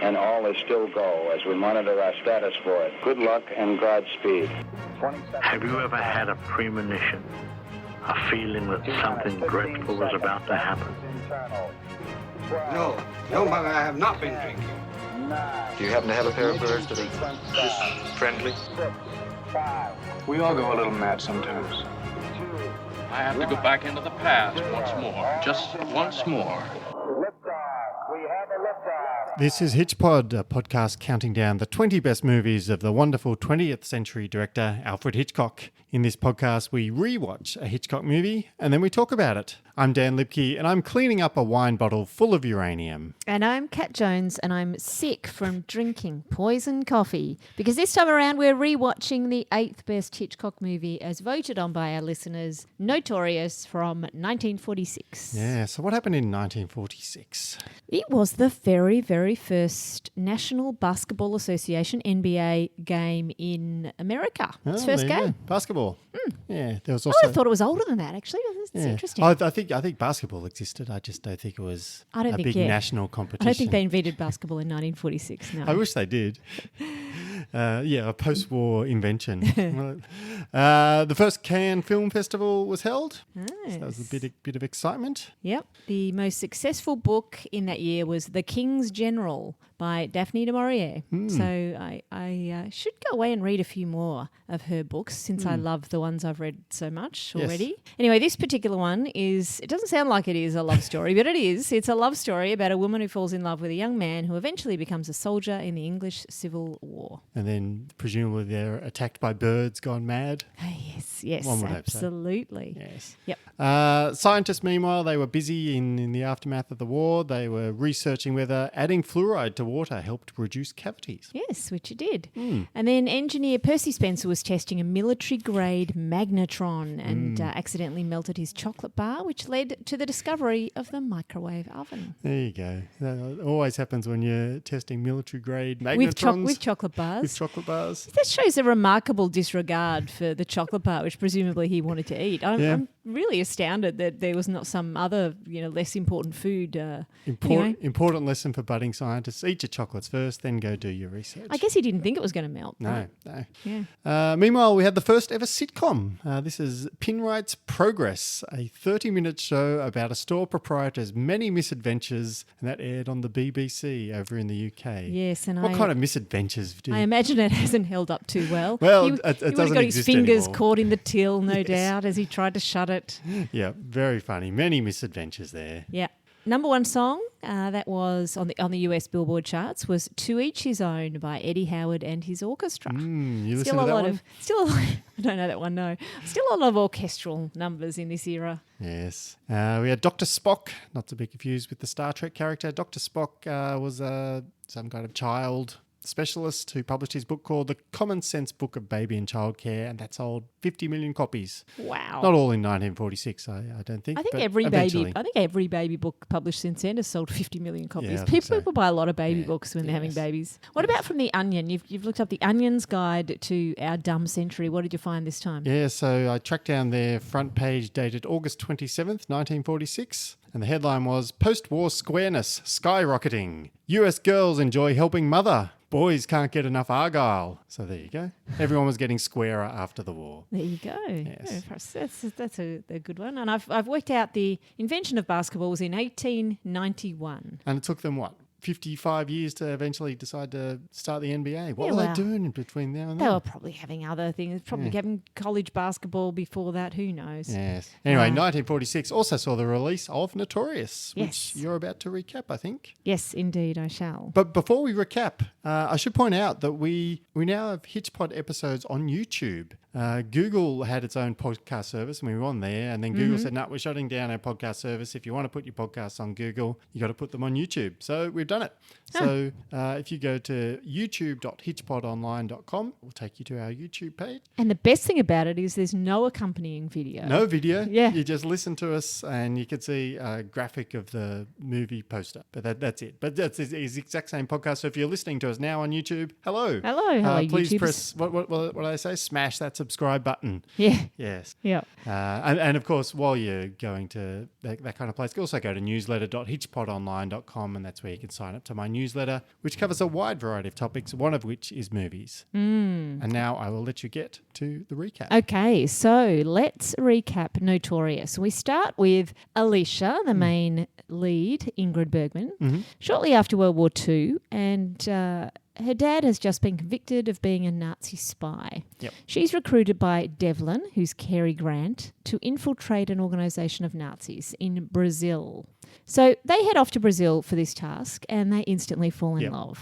and all is still go as we monitor our status for it. Good luck and Godspeed. Have you ever had a premonition, a feeling that something dreadful was about to happen? No, Mother, I have not been drinking. Do you happen to have a pair of birds that are just friendly? We all go a little mad sometimes. I have to go back into the past once more, just once more. This is HitchPod, a podcast counting down the 20 best movies of the wonderful 20th century director Alfred Hitchcock. In this podcast, we rewatch a Hitchcock movie and then we talk about it. I'm Dan Lipke and I'm cleaning up a wine bottle full of uranium. And I'm Kat Jones and I'm sick from drinking poison coffee because this time around we're rewatching the 8th best Hitchcock movie as voted on by our listeners, Notorious from 1946. Yeah, so what happened in 1946? It was the very, very first National Basketball Association NBA game in America. Its first game. Basketball. Yeah, there was also. I thought it was older than that. Actually, it's interesting. I think basketball existed. I just don't think it was a big national competition. I don't think they invented basketball in 1946. No, I wish they did. A post-war invention. The first Cannes Film Festival was held. Nice. So that was a bit of excitement. Yep. The most successful book in that year was The King's General by Daphne du Maurier. So I should go away and read a few more of her books since I love the ones I've read so much already. Yes. Anyway, this particular one it doesn't sound like it is a love story, but it is. It's a love story about a woman who falls in love with a young man who eventually becomes a soldier in the English Civil War. And then presumably they're attacked by birds gone mad. Yes, One would absolutely. Hope so. Yes. Yep. Scientists, meanwhile, they were busy in the aftermath of the war. They were researching whether adding fluoride to water helped reduce cavities. Yes, which it did. And then engineer Percy Spencer was testing a military-grade magnetron and accidentally melted his chocolate bar, which led to the discovery of the microwave oven. There you go. That always happens when you're testing military-grade magnetrons. With chocolate bars. With chocolate bars. That shows a remarkable disregard for the chocolate bar, which presumably he wanted to eat. I'm really astounded that there was not some other, less important food. Important lesson for budding scientists. Eat your chocolates first, then go do your research. I guess he didn't think it was going to melt. No. Yeah. Meanwhile, we had the first ever sitcom. This is Pinwright's Progress, a 30-minute show about a store proprietor's many misadventures, and that aired on the BBC over in the UK. Yes, and what kind of misadventures do you... I imagine it hasn't held up too well. Well, he it would have doesn't got his exist fingers anymore. caught in the till, no doubt, as he tried to shut it. Yeah, very funny. Many misadventures there. Yeah. Number one song that was on the US Billboard charts was "To Each His Own" by Eddie Howard and his orchestra. You listen to that one? I don't know that one. No, still a lot of orchestral numbers in this era. Yes, we had Dr. Spock, not to be confused with the Star Trek character. Dr. Spock was some kind of child specialist who published his book called The Common Sense Book of Baby and Child Care, and that sold 50 million copies. Wow. Not all in 1946, I don't think. I think eventually. every baby book published since then has sold 50 million copies. Yeah, People buy a lot of baby books when they're having babies. What about from The Onion? You've looked up The Onion's Guide to Our Dumb Century. What did you find this time? Yeah, so I tracked down their front page dated August 27th, 1946. And the headline was, Post-War Squareness Skyrocketing. US Girls Enjoy Helping Mother. Boys Can't Get Enough Argyle. So there you go. Everyone was getting squarer after the war. There you go. Yes. Yeah, that's a good one. And I've worked out the invention of basketball was in 1891. And it took them, 55 years to eventually decide to start the NBA. What were they doing between now and then? They were probably having other things, having college basketball before that, who knows. Yes. Anyway, 1946 also saw the release of Notorious, which Yes. you're about to recap, I think. Yes, indeed, I shall. But before we recap, I should point out that we now have HitchPod episodes on YouTube. Google had its own podcast service and we were on there, and then Google said, no, we're shutting down our podcast service. If you want to put your podcasts on Google, you got to put them on YouTube. So we've done it. So if you go to youtube.hitchpodonline.com, we'll take you to our YouTube page. And the best thing about it is there's no accompanying video. No video. Yeah. You just listen to us and you can see a graphic of the movie poster. But that's it. But that's the exact same podcast. So if you're listening to us now on YouTube, hello. Hello, Please YouTubers. press, what did I say? Smash that subscribe button. Yeah. Yes. Yeah. And of course, while you're going to that kind of place, you can also go to newsletter.hitchpodonline.com, and that's where you can sign up to my newsletter, which covers a wide variety of topics, one of which is movies. And now I will let you get to the recap. Okay, so let's recap Notorious. We start with Alicia, the main lead, Ingrid Bergman, shortly after World War II, and her dad has just been convicted of being a Nazi spy. Yep. She's recruited by Devlin, who's Cary Grant, to infiltrate an organisation of Nazis in Brazil. So they head off to Brazil for this task, and they instantly fall in love.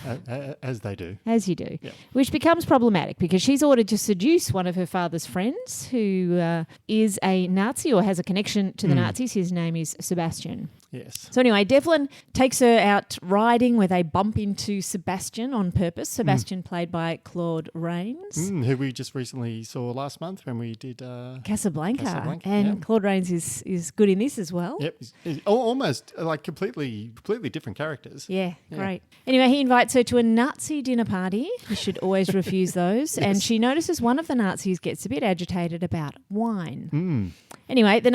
As they do. As you do. Yep. Which becomes problematic because she's ordered to seduce one of her father's friends who is a Nazi or has a connection to the Nazis. His name is Sebastian. Yes. So anyway, Devlin takes her out riding where they bump into Sebastian on purpose. Sebastian played by Claude Rains. Who we just recently saw last month when we did... Casablanca. And Claude Rains is good in this as well. Yep. He's almost like completely different characters. Yeah, great. Anyway, he invites her to a Nazi dinner party. You should always refuse those. Yes. And she notices one of the Nazis gets a bit agitated about wine. Anyway, that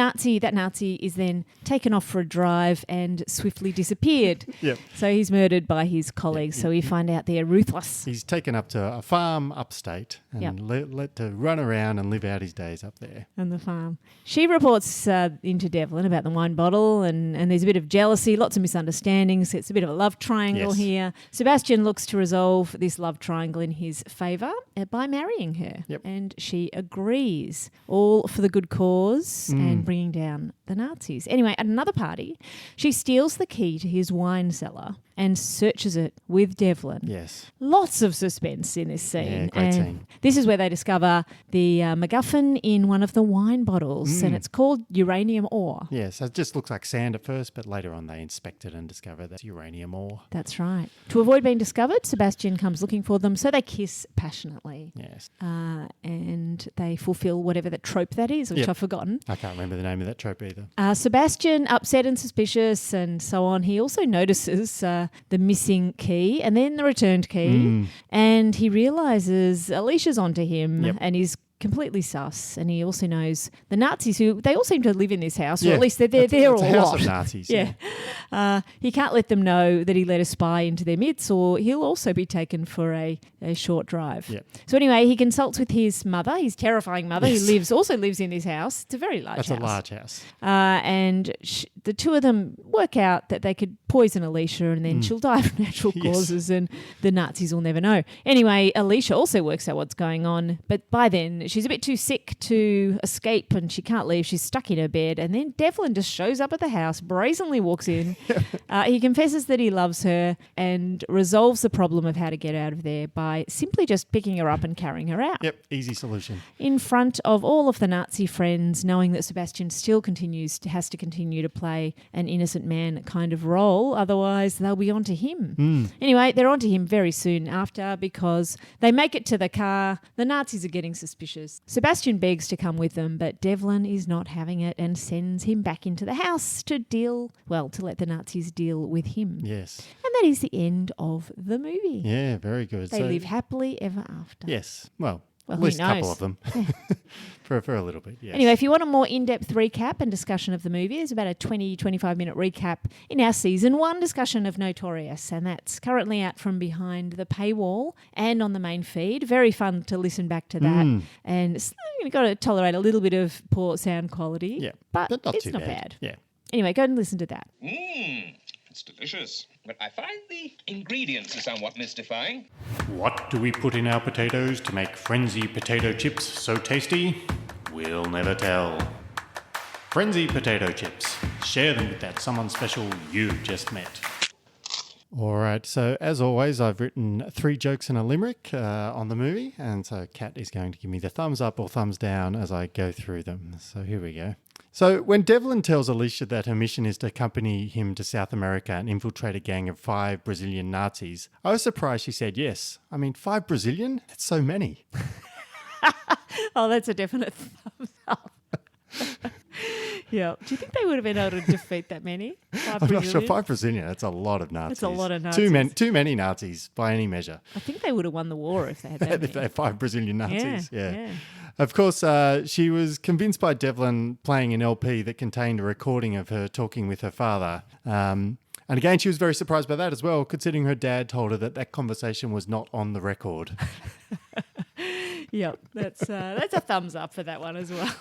Nazi is then taken off for a drive and swiftly disappeared. Yep. So he's murdered by his colleagues. So we find out they're ruthless. He's taken up to a farm upstate and let to run around and live out his days up there. On the farm. She reports into Devlin about the wine bottle and there's a bit of jealousy, lots of misunderstandings. It's a bit of a love triangle here. Sebastian looks to resolve this love triangle in his favour by marrying her. Yep. And she agrees, all for the good cause and bringing down the Nazis. Anyway, at another party, she steals the key to his wine cellar and searches it with Devlin. Yes. Lots of suspense in this scene. Yeah, great scene. This is where they discover the MacGuffin in one of the wine bottles, and it's called uranium ore. Yes, it just looks like sand at first, but later on they inspect it and discover that's uranium ore. That's right. To avoid being discovered, Sebastian comes looking for them, so they kiss passionately. Yes. And they fulfill whatever that trope that is, which I've forgotten. I can't remember the name of that trope either. Sebastian, upset and suspicious and so on, he also notices the missing key and then the returned key, and he realises Alicia's onto him and he's completely sus, and he also knows the Nazis who they all seem to live in this house, or at least they're all a house lot. of Nazis. He can't let them know that he let a spy into their midst, or he'll also be taken for a short drive. So anyway, he consults with his mother, his terrifying mother, who also lives in this house. It's a very large house. That's a large house. And the two of them work out that they could poison Alicia, and then she'll die from natural causes, and the Nazis will never know. Anyway, Alicia also works out what's going on, but by then she's a bit too sick to escape and she can't leave. She's stuck in her bed, and then Devlin just shows up at the house, brazenly walks in. He confesses that he loves her and resolves the problem of how to get out of there by simply just picking her up and carrying her out. Yep, easy solution. In front of all of the Nazi friends, knowing that Sebastian still has to continue to play an innocent man kind of role, otherwise they'll be onto him. Anyway, they're onto him very soon after because they make it to the car. The Nazis are getting suspicious. Sebastian begs to come with them, but Devlin is not having it and sends him back into the house to let the Nazis deal with him. Yes. And that is the end of the movie. Yeah, very good. They live happily ever after. Yes. Well, at least a couple of them. for a little bit, yes. Anyway, if you want a more in-depth recap and discussion of the movie, there's about a 20-25 minute recap in our season 1 discussion of Notorious, and that's currently out from behind the paywall and on the main feed. Very fun to listen back to that. And you've got to tolerate a little bit of poor sound quality, but it's not bad. Yeah. Anyway, go and listen to that. It's delicious, but I find the ingredients are somewhat mystifying. What do we put in our potatoes to make Frenzy potato chips so tasty? We'll never tell. Frenzy potato chips. Share them with that someone special you just met. All right, so as always, I've written 3 jokes and a limerick on the movie, and so Kat is going to give me the thumbs up or thumbs down as I go through them. So here we go. So when Devlin tells Alicia that her mission is to accompany him to South America and infiltrate a gang of 5 Brazilian Nazis, I was surprised she said yes. I mean, 5 Brazilian? That's so many. Oh, that's a definite thumbs up. Yeah. Do you think they would have been able to defeat that many? I'm not sure. 5 Brazilian, that's a lot of Nazis. That's a lot of Nazis. Too many Nazis by any measure. I think they would have won the war if they had that If they had 5 Brazilian Nazis, yeah. Of course, she was convinced by Devlin playing an LP that contained a recording of her talking with her father. And again, she was very surprised by that as well, considering her dad told her that conversation was not on the record. Yep, that's a thumbs up for that one as well.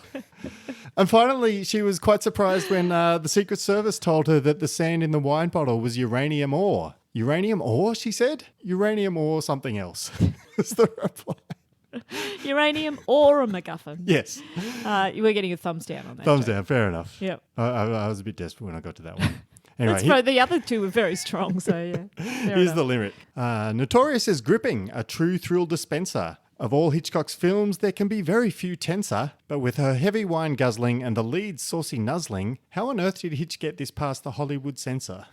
And finally, she was quite surprised when the Secret Service told her that the sand in the wine bottle was uranium ore. Uranium ore, she said? Uranium or something else was the reply. Uranium or a MacGuffin. Yes. You were getting a thumbs down on that. Thumbs down, fair enough. Yep. I was a bit desperate when I got to that one. Anyway, the other two were very strong, so yeah. Here's the limit. Notorious is gripping, a true thrill dispenser. Of all Hitchcock's films, there can be very few tenser, but with her heavy wine guzzling and the lead saucy nuzzling, how on earth did Hitch get this past the Hollywood censor?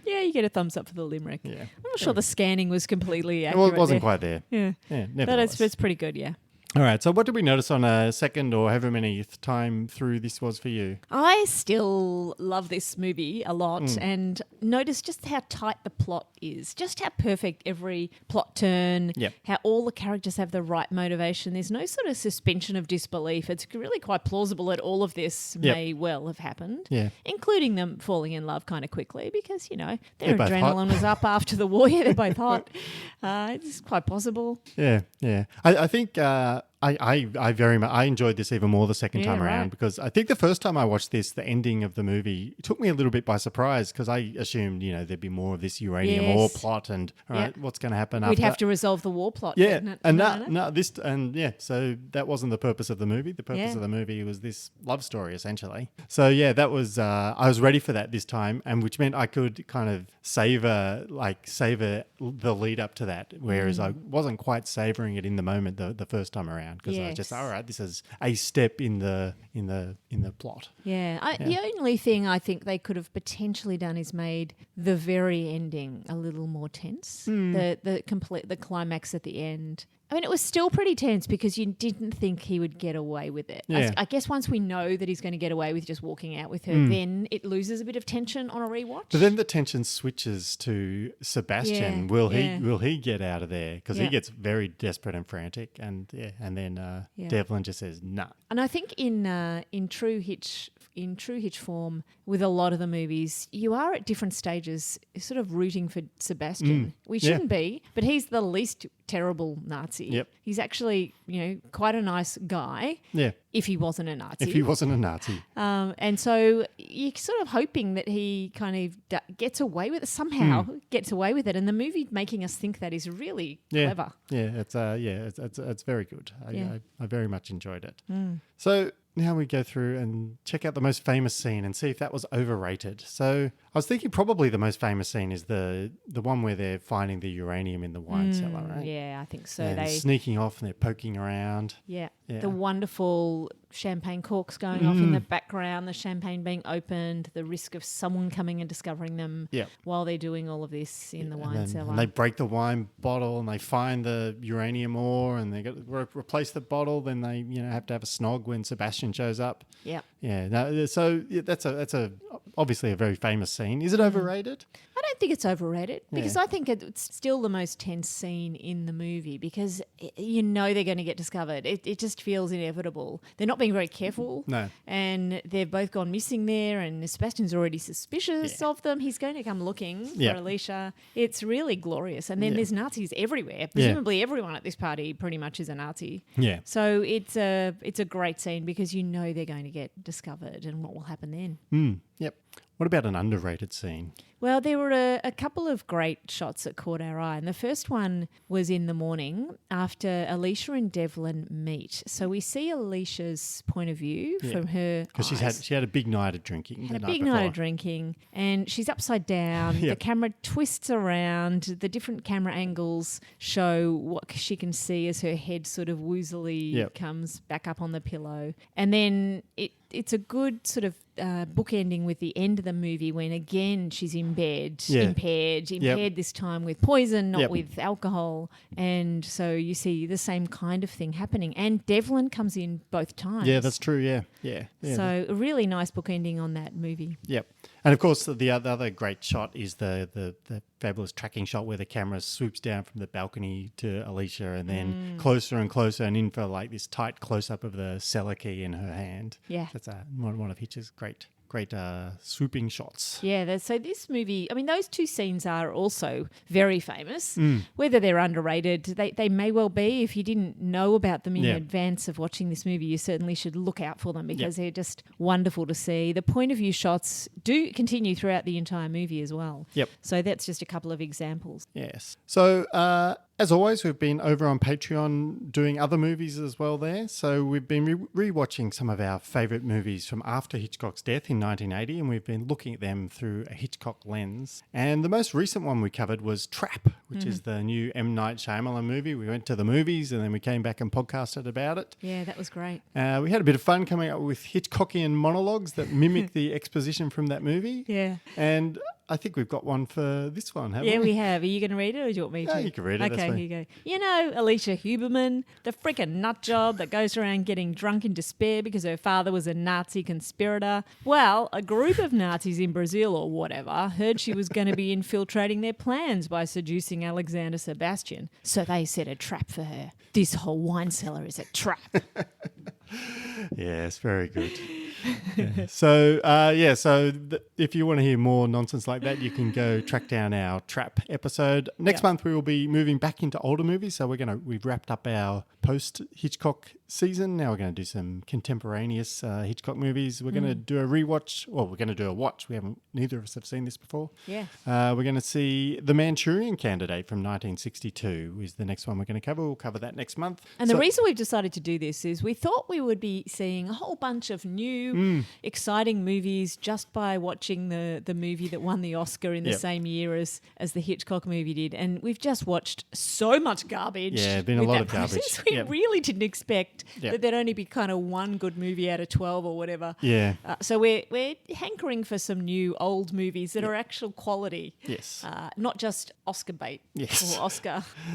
Yeah, you get a thumbs up for the limerick. Yeah. I'm not sure the scanning was completely accurate. Well, it wasn't quite there. Yeah. Never But it's pretty good, yeah. All right, so what did we notice on a second or however many time through this was for you? I still love this movie a lot and notice just how tight the plot is, just how perfect every plot turn, how all the characters have the right motivation. There's no sort of suspension of disbelief. It's really quite plausible that all of this may well have happened, including them falling in love kind of quickly because, you know, their adrenaline was up after the war. Yeah, they're both hot. It's quite possible. Yeah. I think... I very much enjoyed this even more the second time around because I think the first time I watched this, the ending of the movie, it took me a little bit by surprise because I assumed, you know, there'd be more of this uranium ore plot and all right, what's going to happen after? We'd have to resolve the war plot. Yeah, and no. so that wasn't the purpose of the movie. The purpose of the movie was this love story essentially. So yeah, that was I was ready for that this time, and which meant I could kind of savor the lead up to that, whereas I wasn't quite savoring it in the moment the first time around. Because I was just all right. This is a step in the plot. The only thing I think they could have potentially done is made the very ending a little more tense. The climax at the end. I mean, it was still pretty tense because you didn't think he would get away with it. Yeah. I guess once we know that he's going to get away with just walking out with her, then it loses a bit of tension on a rewatch. But then the tension switches to Sebastian. Will he get out of there? Because he gets very desperate and frantic, and then Devlin just says nah. And I think in true Hitch form, with a lot of the movies, you are at different stages, sort of rooting for Sebastian. We shouldn't be, but he's the least terrible Nazi. Yep. He's actually, quite a nice guy. Yeah. If he wasn't a Nazi. And so you're sort of hoping that he kind of gets away with it somehow, gets away with it, and the movie making us think that is really clever. Yeah, it's very good. I very much enjoyed it. So now we go through and check out the most famous scene and see if that was overrated. So I was thinking probably the most famous scene is the one where they're finding the uranium in the wine cellar, right? Yeah, I think so. And they're sneaking off and they're poking around. Yeah. The wonderful champagne corks going off in the background, the champagne being opened, the risk of someone coming and discovering them while they're doing all of this in the wine cellar. And they break the wine bottle and they find the uranium ore and they got to replace the bottle. Then they have to have a snog when Sebastian shows up. Yeah. Yeah. That's obviously a very famous scene. Is it overrated? I don't think it's overrated because I think it's still the most tense scene in the movie because they're going to get discovered. It just feels inevitable. They're not being very careful. No. And they've both gone missing there and Sebastian's already suspicious of them. He's going to come looking for Alicia. It's really glorious. And then there's Nazis everywhere. Presumably everyone at this party pretty much is a Nazi. Yeah. So it's a great scene because they're going to get discovered and what will happen then. Yep. What about an underrated scene? Well, there were a couple of great shots that caught our eye. And the first one was in the morning after Alicia and Devlin meet. So we see Alicia's point of view from her because she had a big night of drinking. And she's upside down. The camera twists around. The different camera angles show what she can see as her head sort of woozily comes back up on the pillow. And then it's a good sort of bookending with the end of the movie when again she's in bed, impaired this time with poison, not with alcohol, and so you see the same kind of thing happening. And Devlin comes in both times. Yeah, that's true. Yeah. So a really nice bookending on that movie. Yep. And of course, the other great shot is the fabulous tracking shot where the camera swoops down from the balcony to Alicia and then closer and closer and in for like this tight close up of the cellar key in her hand. Yeah, that's one of Hitch's great swooping shots. Yeah, so this movie, I mean, those two scenes are also very famous. Whether they're underrated, they may well be. If you didn't know about them in advance of watching this movie, you certainly should look out for them because they're just wonderful to see. The point of view shots do continue throughout the entire movie as well. Yep. So that's just a couple of examples. Yes. So as always, we've been over on Patreon doing other movies as well there. So we've been rewatching some of our favourite movies from after Hitchcock's death in 1980, and we've been looking at them through a Hitchcock lens. And the most recent one we covered was Trap, which is the new M. Night Shyamalan movie. We went to the movies and then we came back and podcasted about it. Yeah, that was great. We had a bit of fun coming up with Hitchcockian monologues that mimic the exposition from that movie. Yeah. And I think we've got one for this one, haven't we? Yeah, we have. Are you going to read it or do you want me to? No, you can read it. Okay, here you go. You know, Alicia Huberman, the frickin' nut job that goes around getting drunk in despair because her father was a Nazi conspirator. Well, a group of Nazis in Brazil or whatever heard she was going to be infiltrating their plans by seducing Alexander Sebastian. So they set a trap for her. This whole wine cellar is a trap. Yes, very good. So if you want to hear more nonsense like that, you can go track down our Trap episode. Next month we will be moving back into older movies. So we've wrapped up our post Hitchcock season. Now we're going to do some contemporaneous Hitchcock movies. We're going to do a rewatch. Well, we're going to do a watch. Neither of us have seen this before. Yeah. We're going to see The Manchurian Candidate from 1962 is the next one we're going to cover. We'll cover that next month. And the reason we've decided to do this is we thought we would be seeing a whole bunch of new, exciting movies just by watching the movie that won the Oscar in the same year as the Hitchcock movie did. And we've just watched so much garbage. Yeah, been a lot of garbage. We really didn't expect that there'd only be kind of one good movie out of 12 or whatever. Yeah. So we're hankering for some new old movies that are actual quality. Yes. Not just Oscar bait or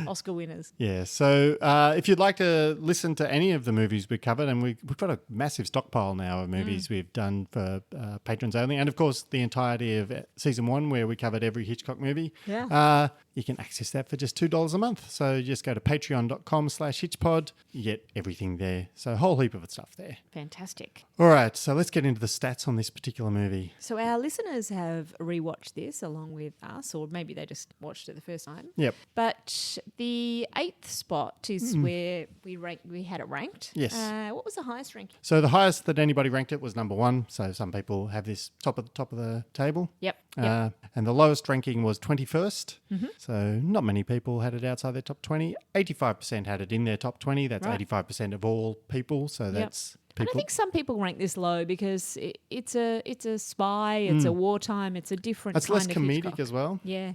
Oscar winners. Yeah. So if you'd like to listen to any of the movies we covered, and we've got a massive stockpile now of movies we've done for patrons only, and of course the entirety of season 1 where we covered every Hitchcock movie. Yeah. You can access that for just $2 a month. So just go to patreon.com/HitchPod. You get everything there. So a whole heap of stuff there. Fantastic. All right. So let's get into the stats on this particular movie. So our listeners have rewatched this along with us, or maybe they just watched it the first time. Yep. But the 8th spot is where we had it ranked. Yes. What was the highest ranking? So the highest that anybody ranked it was number 1. So some people have this top of the table. Yep. And the lowest ranking was 21st. So not many people had it outside their top 20. 85% had it in their top 20. That's 85% of all people. So that's people. And I think some people rank this low because it's a spy, it's a wartime, it's a different It's kind less of comedic Hitchcock. as well. Yeah.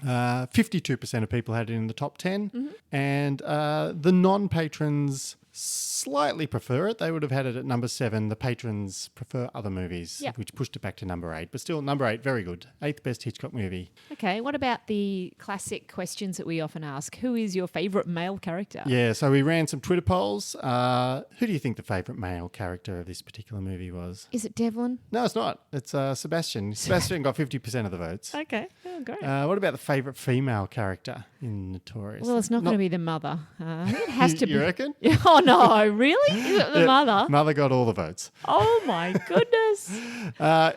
52% of people had it in the top 10. And the non-patrons slightly prefer it. They would have had it at number 7. The patrons prefer other movies, which pushed it back to number 8. But still, number 8, very good. 8th best Hitchcock movie. Okay, what about the classic questions that we often ask? Who is your favourite male character? Yeah, so we ran some Twitter polls. Who do you think the favourite male character of this particular movie was? Is it Devlin? No, it's not. It's Sebastian. Sebastian got 50% of the votes. Okay, oh, great. What about the favourite female character in Notorious? Well, it's not going to be the mother. It has to be. You reckon? Oh, no, really? Is it the mother? Mother got all the votes. Oh, my goodness.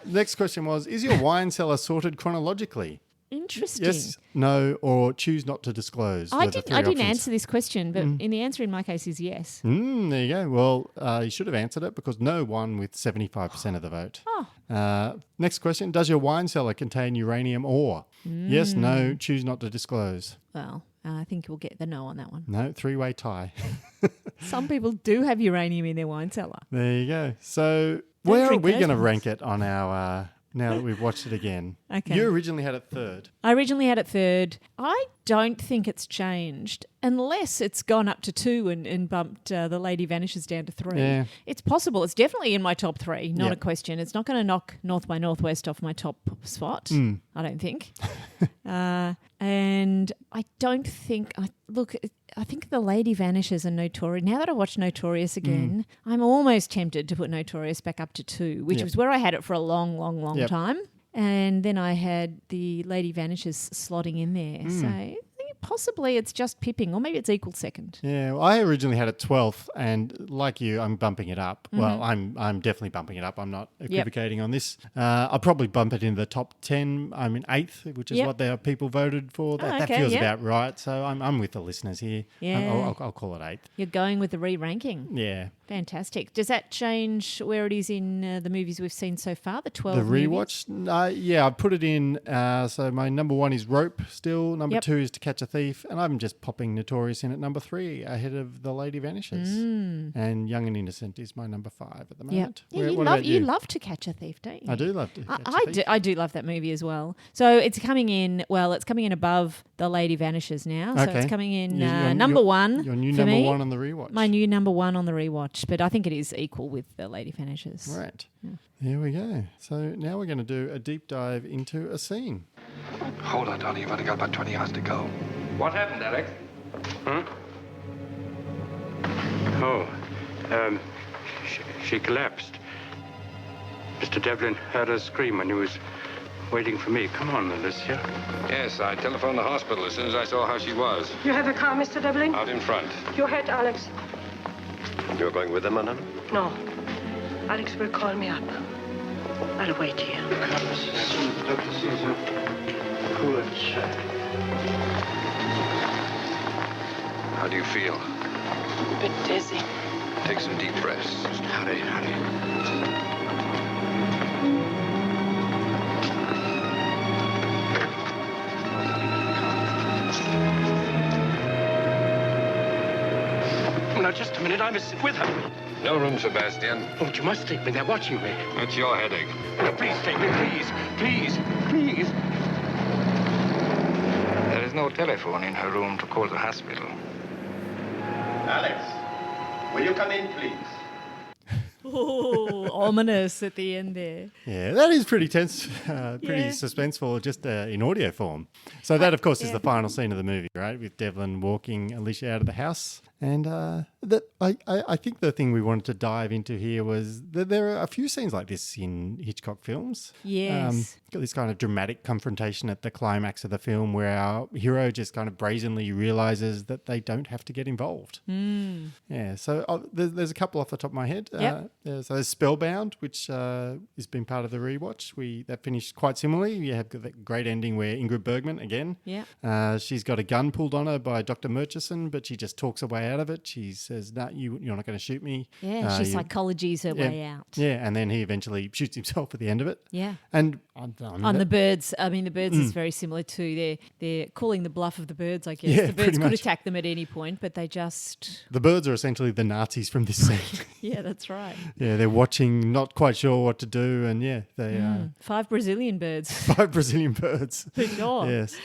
Next question was, is your wine cellar sorted chronologically? Interesting. Yes, no, or choose not to disclose. I didn't answer this question, but in the answer in my case is yes. There you go. Well, you should have answered it because no won with 75% of the vote. Next question, does your wine cellar contain uranium ore? Yes, no, choose not to disclose. Well, I think we'll get the no on that one. No, 3-way tie. Some people do have uranium in their wine cellar. There you go. So where are we going to rank it on our now that we've watched it again. Okay. You originally had it third. I originally had it third. I don't think it's changed unless it's gone up to 2 and bumped The Lady Vanishes down to 3. Yeah. It's possible. It's definitely in my top 3, not Yep. a question. It's not going to knock North by Northwest off my top spot, I don't think. And I don't think... I think The Lady Vanishes and Notorious. Now that I watch Notorious again, I'm almost tempted to put Notorious back up to 2, which was where I had it for a long, long, long time. And then I had The Lady Vanishes slotting in there. So I think possibly it's just pipping, or maybe it's equal second. Yeah, well, I originally had it 12th, and like you, I'm bumping it up. Well, I'm definitely bumping it up. I'm not equivocating on this. I'll probably bump it in the top 10. I'm in 8th, which is what the people voted for. That feels about right. So I'm with the listeners here. Yeah. I'll call it 8th. You're going with the re-ranking. Yeah. Fantastic. Does that change where it is in the movies we've seen so far, the 12 The movies? rewatch? Yeah, I put it in. So my number 1 is Rope still. Number 2 is To Catch a Thief. And I'm just popping Notorious in at number 3 ahead of The Lady Vanishes. And Young and Innocent is my number 5 at the moment. Yeah, What you love To Catch a Thief, don't you? I do love To Catch a Thief. I do love that movie as well. So it's coming in above The Lady Vanishes now. So it's coming in number 1 Your new for number me. 1 on the rewatch. My new number 1 on the rewatch. But I think it is equal with The Lady Vanishes. Right. There we go. So now we're going to do a deep dive into a scene. Hold on, Donnie. You've only got about 20 yards to go. What happened, Alex? She collapsed. Mr. Devlin heard her scream when he was waiting for me. Come on, Alicia. Yes, I telephoned the hospital as soon as I saw how she was. You have a car, Mr. Devlin? Out in front. Your head, Alex. You're going with them, madam? No. Alex will call me up. I'll wait here. As soon as the doctor sees her, good child. How do you feel? A bit dizzy. Take some deep breaths. Just hurry. Now, just a minute. I must sit with her. No room, Sebastian. Oh, you must take me. They're watching me. That's your headache. Now, please take me, please. There is no telephone in her room to call the hospital. Alex, will you come in, please? Oh, ominous at the end there. Yeah, that is pretty tense, pretty suspenseful, just in audio form. So that, of course, is the final scene of the movie, right? With Devlin walking Alicia out of the house. And I think the thing we wanted to dive into here was that there are a few scenes like this in Hitchcock films. Yes. This kind of dramatic confrontation at the climax of the film where our hero just kind of brazenly realizes that they don't have to get involved. Yeah, so there's a couple off the top of my head. So there's Spellbound, which has been part of the rewatch. That finished quite similarly. You have that great ending where Ingrid Bergman, again, she's got a gun pulled on her by Dr. Murchison, but she just talks her way out of it. She says, "No, you're not going to shoot me." Yeah, she psychologies her way out. Yeah, and then he eventually shoots himself at the end of it. Yeah. And on the birds, the birds is very similar too. They're calling the bluff of the birds, I guess. Yeah, the birds pretty could much. attack them at any point, but they just... The birds are essentially the Nazis from this scene. Yeah, that's right. Yeah, they're watching, not quite sure what to do, and they 5 Brazilian birds. 5 Brazilian birds. For sure. Yes.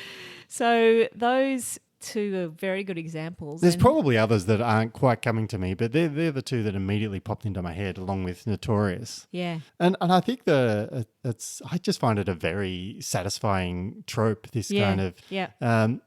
So those 2 are very good examples. There's probably others that aren't quite coming to me, but they're the 2 that immediately popped into my head, along with Notorious. Yeah. And I think I just find it a very satisfying trope. This kind of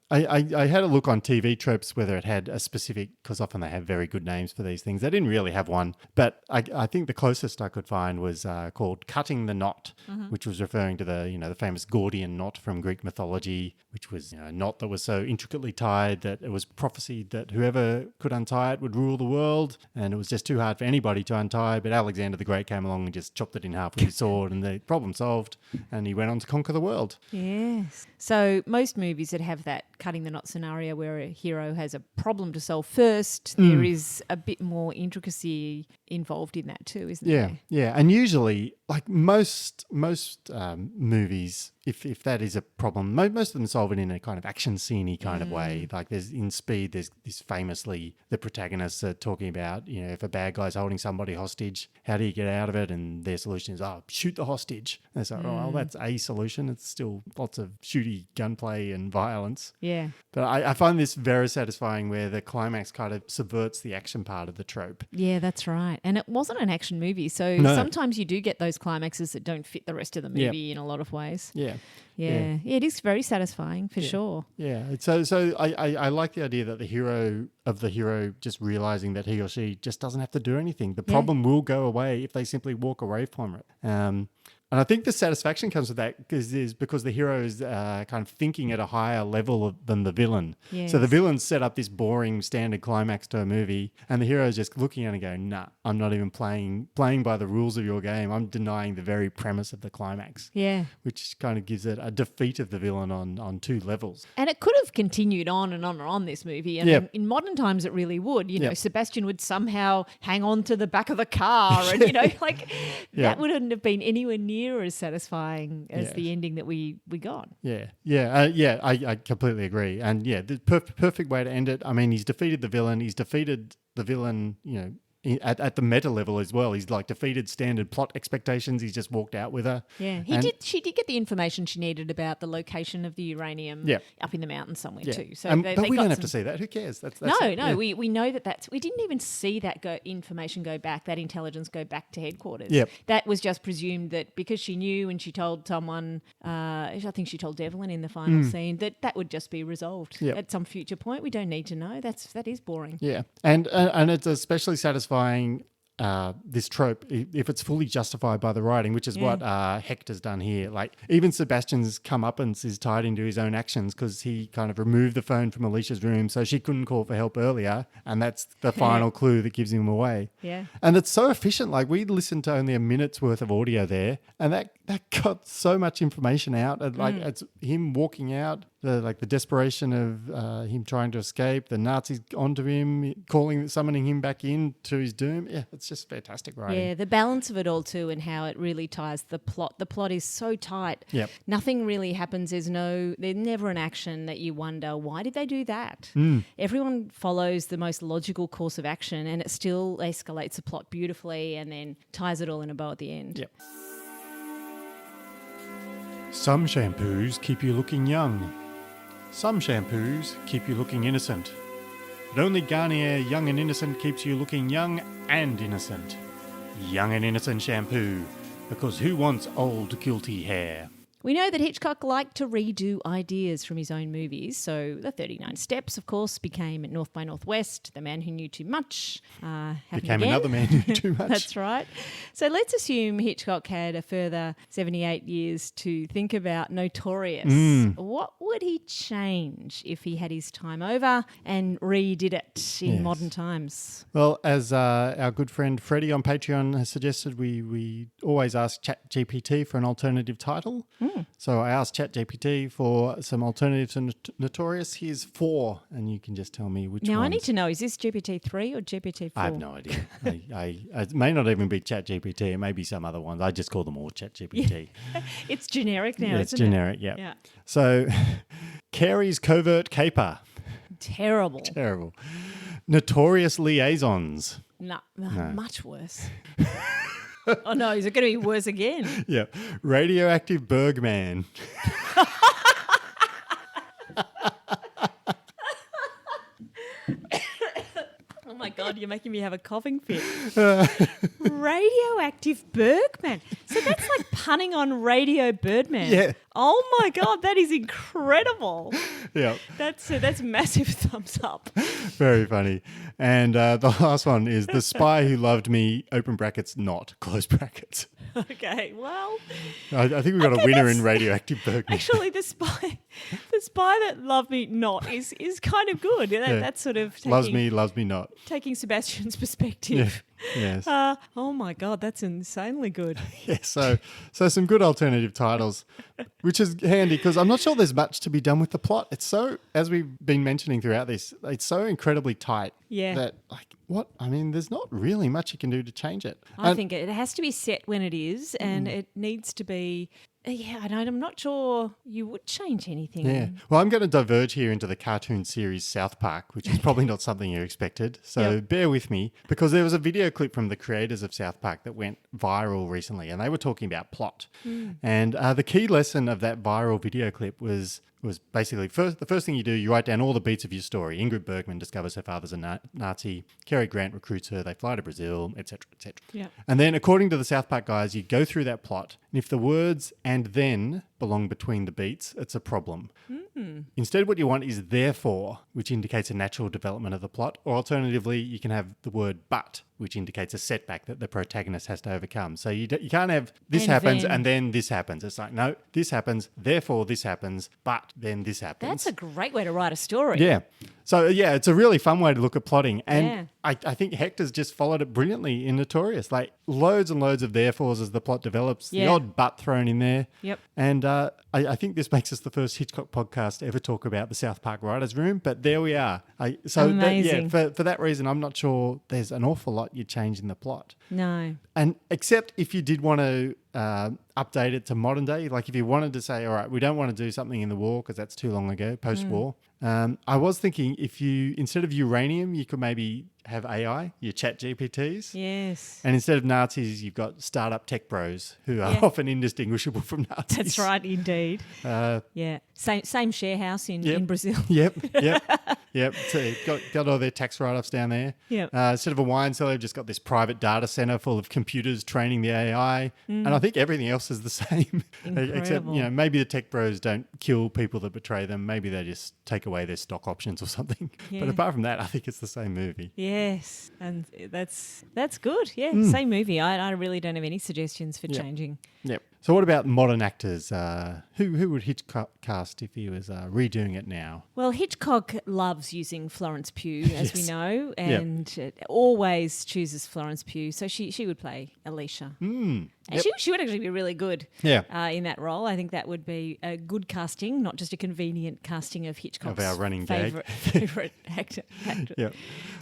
I had a look on TV tropes whether it had a specific, because often they have very good names for these things. They didn't really have one, but I think the closest I could find was called Cutting the Knot, which was referring to the famous Gordian knot from Greek mythology, which was a knot that was so intricately tied that it was prophesied that whoever could untie it would rule the world, and it was just too hard for anybody to untie. But Alexander the Great came along and just chopped it in half with his sword, and the problem solved, and he went on to conquer the world. Yes. So most movies that have that cutting the knot scenario where a hero has a problem to solve first, there is a bit more intricacy involved in that too, isn't Yeah, there? yeah. And usually, like most movies, if that is a problem, most of them solve it in a kind of action scene-y kind of way. Like there's in Speed, there's this famously, the protagonists are talking about, if a bad guy's holding somebody hostage, how do you get out of it? And their solution is, shoot the hostage. And it's like, well, that's a solution. It's still lots of shooty gunplay and violence. Yeah. But I find this very satisfying where the climax kind of subverts the action part of the trope. Yeah, that's right. And it wasn't an action movie, so sometimes you do get those climaxes that don't fit the rest of the movie in a lot of ways. Yeah. Yeah, it is very satisfying for sure. Yeah, so I like the idea that the hero just realizing that he or she just doesn't have to do anything. The problem will go away if they simply walk away from it. And I think the satisfaction comes with that because the hero is kind of thinking at a higher level than the villain. Yes. So the villain set up this boring standard climax to a movie, and the hero is just looking at it and going, nah, I'm not even playing by the rules of your game. I'm denying the very premise of the climax. Yeah. Which kind of gives it a defeat of the villain on two levels. And it could have continued on and on and on, this movie. And in modern times, it really would. Sebastian would somehow hang on to the back of the car and, that wouldn't have been anywhere near as satisfying as the ending that we got. I completely agree. And the perfect way to end it. I mean, he's defeated the villain. At the meta level as well. He's like defeated standard plot expectations. He's just walked out with her. Yeah, she did get the information she needed about the location of the uranium up in the mountains somewhere too. So but we don't have to see that. Who cares? That's no. We know that's. We didn't even see that information go back, that intelligence go back to headquarters. Yep. That was just presumed that because she knew and she told someone, I think she told Devlin in the final scene, that would just be resolved at some future point. We don't need to know. That is boring. Yeah, and it's especially satisfying. This trope, if it's fully justified by the writing, which is what Hector's done here. Like even Sebastian's comeuppance is tied into his own actions because he kind of removed the phone from Alicia's room so she couldn't call for help earlier, and that's the final clue that gives him away. Yeah, and it's so efficient. Like we listened to only a minute's worth of audio there, and that got so much information out. And like it's him walking out, the desperation of him trying to escape, the Nazis onto him, summoning him back in to his doom. Yeah, it's just fantastic writing. Yeah, the balance of it all too, and how it really ties the plot. The plot is so tight. Yep. Nothing really happens. There's never an action that you wonder, why did they do that? Everyone follows the most logical course of action, and it still escalates the plot beautifully and then ties it all in a bow at the end. Yep. Some shampoos keep you looking young. Some shampoos keep you looking innocent. But only Garnier Young and Innocent keeps you looking young and innocent. Young and Innocent shampoo. Because who wants old, guilty hair? We know that Hitchcock liked to redo ideas from his own movies, so The 39 Steps, of course, became North by Northwest, The Man Who Knew Too Much. Became Another Man Who Knew Too Much. That's right. So let's assume Hitchcock had a further 78 years to think about Notorious. What would he change if he had his time over and redid it in modern times? Well, as our good friend Freddie on Patreon has suggested, we always ask ChatGPT for an alternative title. So I asked ChatGPT for some alternatives to Notorious. Here's 4, and you can just tell me which Now, ones. I need to know, is this GPT-3 or GPT-4? I have no idea. It may not even be ChatGPT. It may be some other ones. I just call them all ChatGPT. Yeah. It's generic now, it's isn't generic, it? yeah. So, Carey's Covert Caper. Terrible. Terrible. Notorious Liaisons. No, much worse. Oh no, is it going to be worse again? Yeah. Radioactive Bergman. Oh my God, you're making me have a coughing fit. Radioactive Bergman. So that's like punning on Radio Birdman. Yeah. Oh my God, that is incredible. Yeah. That's massive thumbs up. Very funny. And the last one is The Spy Who Loved Me, open brackets, not, close brackets. Okay, well. I think we've got a winner in Radioactive Bergman. Actually, the spy that loved me not is kind of good. That's sort of loves me not. taking Sebastian's perspective. Yes. Oh my God, that's insanely good. Yeah, so some good alternative titles, which is handy because I'm not sure there's much to be done with the plot. It's so, as we've been mentioning throughout this, it's so incredibly tight. Yeah. That, like, what? I mean, there's not really much you can do to change it. I think it has to be set when it is, and it needs to be. Yeah, I'm not sure you would change anything. Yeah. Well, I'm going to diverge here into the cartoon series South Park, which is probably not something you expected. So bear with me, because there was a video clip from the creators of South Park that went viral recently, and they were talking about plot. And the key lesson of that viral video clip was basically the first thing you do, you write down all the beats of your story. Ingrid Bergman discovers her father's a Nazi. Cary Grant recruits her. They fly to Brazil, etc., etc. Yeah. And then, according to the South Park guys, you go through that plot, and if the words "and then" belong between the beats, it's a problem. Instead, what you want is "therefore," which indicates a natural development of the plot, or alternatively, you can have the word "but," which indicates a setback that the protagonist has to overcome. So you can't have this And happens then. and then this happens. It's like, no, this happens, therefore this happens, but then this happens. That's a great way to write a story. Yeah. So, yeah, it's a really fun way to look at plotting. And Yeah. I think Hector's just followed it brilliantly in Notorious. Like, loads and loads of therefores as the plot develops, the Yeah. odd but thrown in there. Yep. And I think this makes us the first Hitchcock podcast to ever talk about the South Park writers' room, but there we are. Amazing. For that reason, I'm not sure there's an awful lot you change in the plot. No. And except if you did want to update it to modern day, like if you wanted to say, all right, we don't want to do something in the war because that's too long ago, post-war. I was thinking if you, instead of uranium, you could maybe have AI, your chat GPTs. Yes. And instead of Nazis, you've got startup tech bros who are often indistinguishable from Nazis. That's right, indeed. Yeah. Same share house in Brazil. Yep. So got all their tax write-offs down there. Yep. Instead of a wine cellar, you've just got this private data center full of computers training the AI. And I think everything else is the same. Except, maybe the tech bros don't kill people that betray them. Maybe they just take away their stock options or something. Yeah. But apart from that, I think it's the same movie. Yes, and that's good. Yeah, same movie. I really don't have any suggestions for changing. Yep. So what about modern actors? Who would Hitchcock cast if he was redoing it now? Well, Hitchcock loves using Florence Pugh, as we know, and always chooses Florence Pugh. So she would play Alicia. And she would actually be really good in that role. I think that would be a good casting, not just a convenient casting of Hitchcock's Of our running favourite actor. Yeah.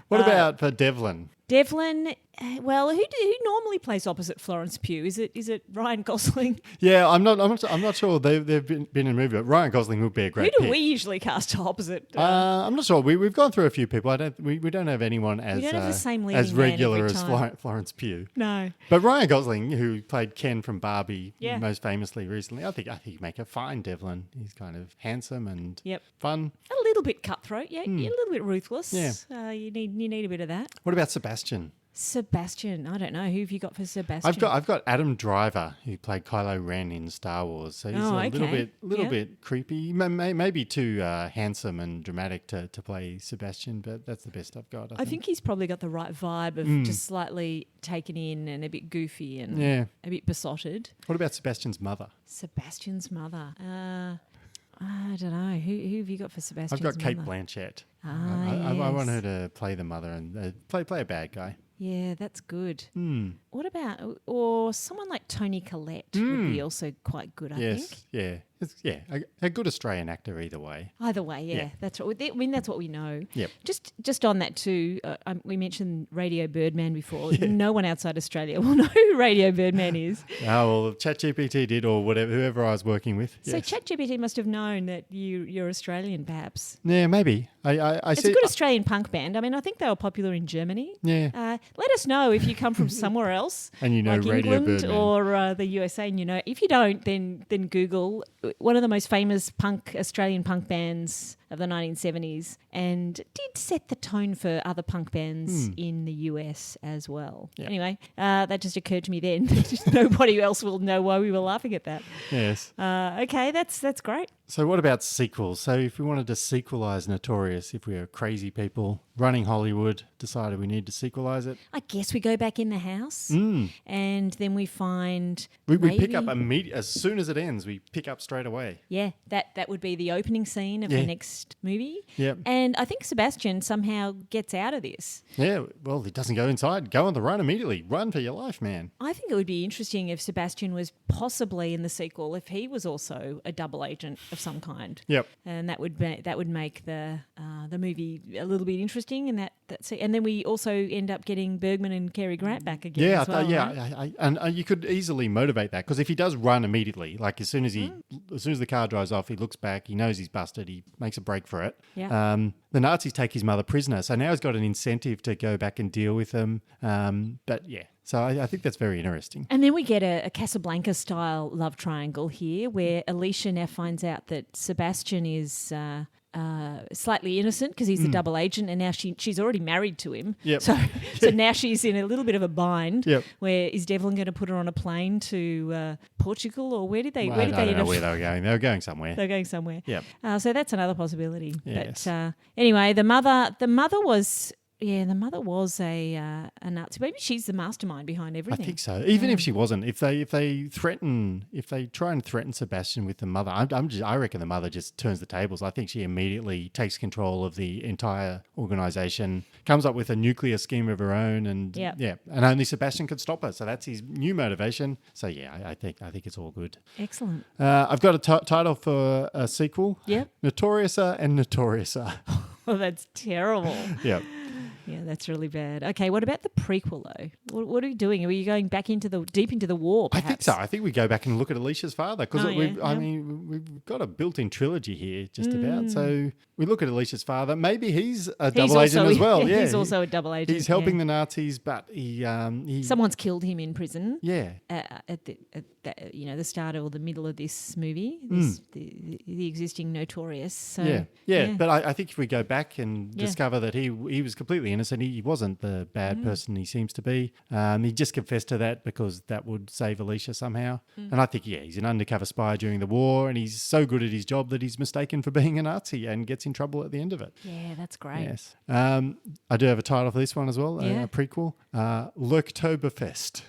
What about for Devlin? Devlin, well, who normally plays opposite Florence Pugh? Is it Ryan Gosling? Yeah, I'm not sure they've been in a movie, but Ryan Gosling would be a great Who do pick. we usually cast opposite? I'm not sure. We've gone through a few people. We don't have anyone as don't have the same leading as man regular every as time. Florence Pugh. No. But Ryan Gosling, who played Ken from Barbie most famously recently, I think he'd make a fine Devlin. He's kind of handsome and fun. A little bit cutthroat, a little bit ruthless. Yeah. You need a bit of that. What about Sebastian? Sebastian, I don't know. Who have you got for Sebastian? I've got Adam Driver, who played Kylo Ren in Star Wars. So he's a little bit creepy, maybe too handsome and dramatic to play Sebastian, but that's the best I've got. I think he's probably got the right vibe of just slightly taken in and a bit goofy and a bit besotted. What about Sebastian's mother? Sebastian's mother. I don't know. Who have you got for Sebastian's mother? I've got Kate mother? Blanchett. I want her to play the mother and play a bad guy. Yeah, that's good. What about, or someone like Toni Collette would be also quite good, I think. Yeah. A good Australian actor either way. Either way, that's what that's what we know. Yep. Just on that too, we mentioned Radio Birdman before. No one outside Australia will know who Radio Birdman is. Oh well, ChatGPT did, or whoever I was working with. So ChatGPT must have known that you're Australian, perhaps. Yeah, maybe. It's a good Australian punk band. I mean, I think they were popular in Germany. Yeah. Let us know if you come from somewhere else, and you know like Radio England Birdman or the USA, and you know. If you don't, then Google one of the most famous Australian punk bands of the 1970s, and did set the tone for other punk bands in the US as well. Yep. Anyway, that just occurred to me then. Nobody else will know why we were laughing at that. Yes. Okay, that's great. So what about sequels? So if we wanted to sequelize Notorious, if we were crazy people running Hollywood, decided we need to sequelize it, I guess we go back in the house and then we find we pick up immediately as soon as it ends. We pick up straight away. Yeah, that would be the opening scene of the next next movie. Yep. And I think Sebastian somehow gets out of this. Yeah, well, he doesn't go inside. Go on the run immediately. Run for your life, man. I think it would be interesting if Sebastian was possibly in the sequel, if he was also a double agent of some kind. Yep. And that would make the movie a little bit interesting. And then we also end up getting Bergman and Cary Grant back again. Yeah, as well, right? And you could easily motivate that, because if he does run immediately, like as soon as the car drives off, he looks back, he knows he's busted, he makes a break for it. Yeah. The Nazis take his mother prisoner, so now he's got an incentive to go back and deal with them. But yeah, so I think that's very interesting. And then we get a Casablanca-style love triangle here, where Alicia now finds out that Sebastian is slightly innocent because he's a double agent, and now she's already married to him. Yep. So now she's in a little bit of a bind. Yep. Where is Devlin going to put her on a plane to Portugal, or where did they? I don't know where they were going. They were going somewhere. They're going somewhere. Yep. So that's another possibility. Yes. But anyway, the mother was. Yeah, the mother was a Nazi. Maybe she's the mastermind behind everything. I think so. Even if she wasn't, if they try and threaten Sebastian with the mother, I reckon the mother just turns the tables. I think she immediately takes control of the entire organisation, comes up with a nuclear scheme of her own, and and only Sebastian could stop her. So that's his new motivation. So yeah, I think it's all good. Excellent. I've got a title for a sequel. Yep. Notoriouser and Notoriouser. Oh, that's terrible. Yep. Yeah, that's really bad. Okay, what about the prequel though? What are we doing? Are you going back deep into the war? Perhaps? I think so. I think we go back and look at Alicia's father, because I mean, we've got a built-in trilogy here, just about. So we look at Alicia's father. Maybe he's a double agent as well. Yeah, he's also a double agent. He's helping the Nazis, but he someone's killed him in prison. Yeah. At the start or the middle of this movie, the existing Notorious. So, yeah. But I think if we go back and discover that he was completely innocent, he wasn't the bad person he seems to be. He just confessed to that because that would save Alicia somehow. And I think he's an undercover spy during the war, and he's so good at his job that he's mistaken for being a Nazi and gets in trouble at the end of it. Yeah, that's great. Yes. I do have a title for this one as well, a prequel, Lurktoberfest.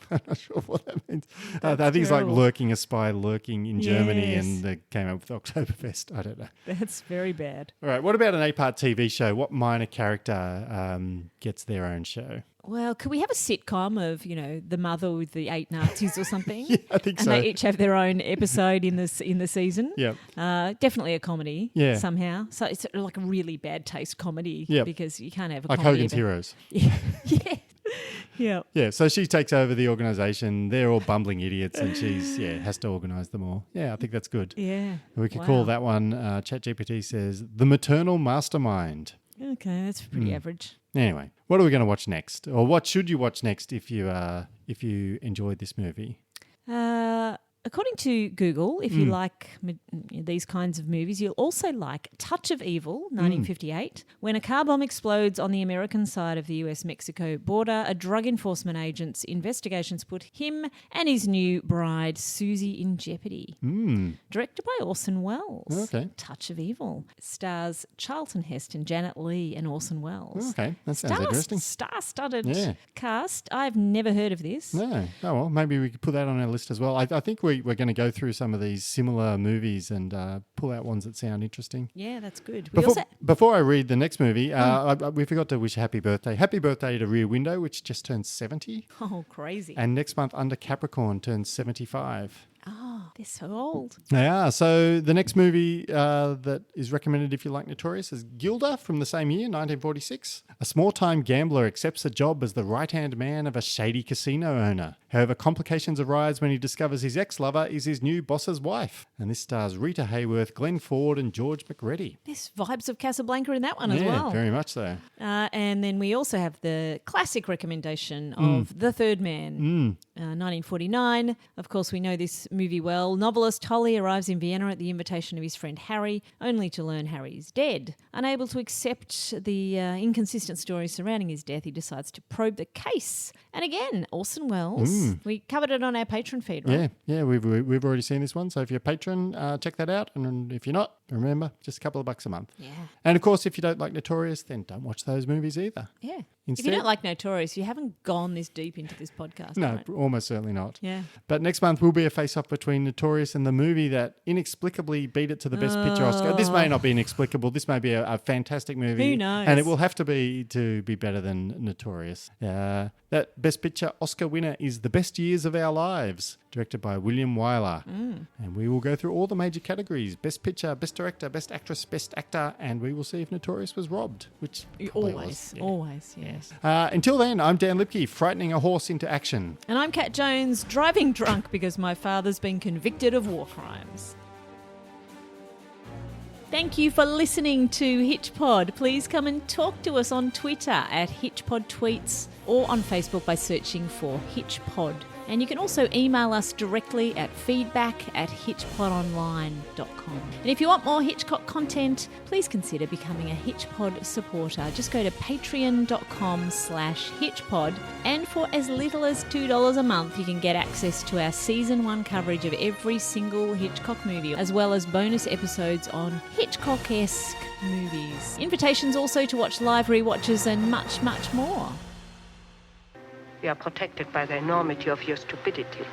I'm not sure what that means. I think it's like lurking a spy lurking in Germany, and they came up with Oktoberfest. I don't know. That's very bad. All right. What about an 8-part TV show? What minor character gets their own show? Well, could we have a sitcom of, the mother with the 8 Nazis or something? Yeah, I think so. And they each have their own episode in the season. Yeah. Definitely a comedy. Yeah. Somehow. So it's like a really bad taste comedy. Yeah. Because you can't have a like comedy. Hogan's Heroes. Yeah. Yeah. Yeah, so she takes over the organisation. They're all bumbling idiots, and she's has to organise them all. Yeah, I think that's good. Yeah. We could call that one, ChatGPT says, The Maternal Mastermind. Okay, that's pretty average. Anyway, what are we going to watch next? Or what should you watch next if you enjoyed this movie? According to Google, if you like these kinds of movies, you'll also like Touch of Evil, 1958. When a car bomb explodes on the American side of the US-Mexico border, a drug enforcement agent's investigations put him and his new bride, Susie, in jeopardy. Directed by Orson Welles. Okay. Touch of Evil. Stars Charlton Heston, Janet Leigh and Orson Welles. Okay, that sounds interesting. Star-studded cast. I've never heard of this. No. Oh, well, maybe we could put that on our list as well. I think we're going to go through some of these similar movies and pull out ones that sound interesting. Yeah, that's good. Before I read the next movie, we forgot to wish happy birthday. Happy birthday to Rear Window, which just turned 70. Oh, crazy. And next month, Under Capricorn turns 75. Oh, they're so old. Yeah, so the next movie that is recommended if you like Notorious is Gilda from the same year, 1946. A small-time gambler accepts a job as the right-hand man of a shady casino owner. However, complications arise when he discovers his ex-lover is his new boss's wife. And this stars Rita Hayworth, Glenn Ford and George McReady. There's vibes of Casablanca in that one as well. Yeah, very much so. And then we also have the classic recommendation of The Third Man, 1949. Of course, we know this movie well. Novelist Holly arrives in Vienna at the invitation of his friend Harry, only to learn Harry is dead. Unable to accept the inconsistent story surrounding his death, he decides to probe the case. And again, Orson Welles. We covered it on our Patreon feed, right? Yeah, we've already seen this one. So if you're a patron, check that out. And if you're not, Remember, just a couple of bucks a month. Yeah. And of course, if you don't like Notorious, then don't watch those movies either. Yeah. Instead, if you don't like Notorious, you haven't gone this deep into this podcast. No, right? almost certainly not. Yeah. But next month will be a face-off between Notorious and the movie that inexplicably beat it to the Best Picture Oscar. This may not be inexplicable. This may be a fantastic movie. Who knows? And it will have to be better than Notorious. That Best Picture Oscar winner is The Best Years of Our Lives, directed by William Wyler. And we will go through all the major categories: Best Picture, Best Director, Best Actress, Best Actor, and we will see if Notorious was robbed, which always, yes. Until then, I'm Dan Lipke, frightening a horse into action. And I'm Kat Jones, driving drunk because my father's been convicted of war crimes. Thank you for listening to HitchPod. Please come and talk to us on Twitter at HitchPod Tweets or on Facebook by searching for HitchPod. And you can also email us directly at feedback@hitchpodonline.com. And if you want more Hitchcock content, please consider becoming a HitchPod supporter. Just go to patreon.com/HitchPod. And for as little as $2 a month, you can get access to our Season 1 coverage of every single Hitchcock movie, as well as bonus episodes on Hitchcock-esque movies. Invitations also to watch live rewatches and much, much more. We are protected by the enormity of your stupidity.